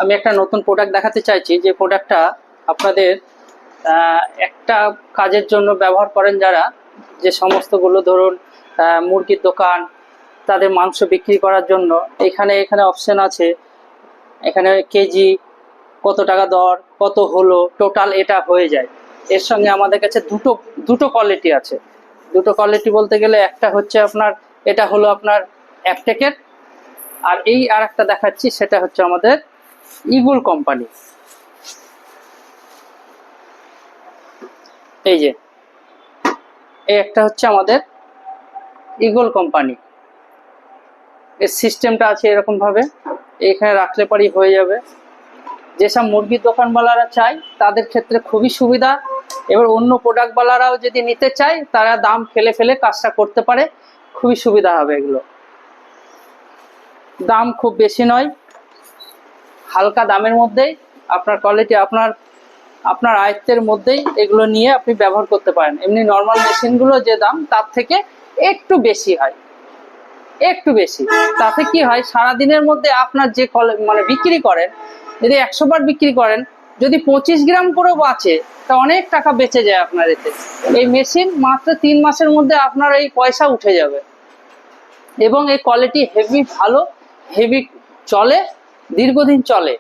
আমি একটা নতুন প্রোডাক্ট দেখাতে চাইছি, যে প্রোডাক্টটা আপনাদের একটা কাজের জন্য ব্যবহার করেন যারা, যে সমস্তগুলো ধরুন মুরগির দোকান, তাদের মাংস বিক্রি করার জন্য এখানে অপশন আছে, এখানে কেজি কত টাকা দর, কত হলো টোটাল এটা হয়ে যায়। এর সঙ্গে আমাদের কাছে দুটো কোয়ালিটি আছে। দুটো কোয়ালিটি বলতে গেলে একটা হচ্ছে আপনার, এটা হলো আপনার অ্যাপটেকের, আর এই আর একটা দেখাচ্ছি সেটা হচ্ছে আমাদের ইগল কোম্পানি। এই যে এই একটা হচ্ছে আমাদের ইগল কোম্পানি। এর সিস্টেমটা আছে এরকম ভাবে, এখানে রাখলে পরেই হয়ে যাবে। যেসব মুরগির দোকানওয়ালারা চায় তাদের ক্ষেত্রে খুবই সুবিধা। এবার অন্য প্রোডাক্টওয়ালারাও যদি নিতে চায় তারা দাম ফেলে ফেলে কাজটা করতে পারে, খুবই সুবিধা হবে। এগুলো দাম খুব বেশি নয়, হালকা দামের মধ্যেই আপনার কোয়ালিটি আপনার আয়ত্তের মধ্যেই এগুলো নিয়ে আপনি ব্যবহার করতে পারেন। এমনি নর্মাল মেশিনগুলো যে দাম তার থেকে একটু বেশি হয়, একটু বেশি। তাতে কি হয়, সারাদিনের মধ্যে আপনার যে মানে বিক্রি করেন, যদি 100 বার বিক্রি করেন, যদি 25 গ্রাম করেও বাঁচে, তা অনেক টাকা বেঁচে যায় আপনার এতে। এই মেশিন মাত্র 3 মাসের মধ্যে আপনার এই পয়সা উঠে যাবে। এবং এই কোয়ালিটি হেভি ভালো, হেভি চলে, দীর্ঘদিন চলে।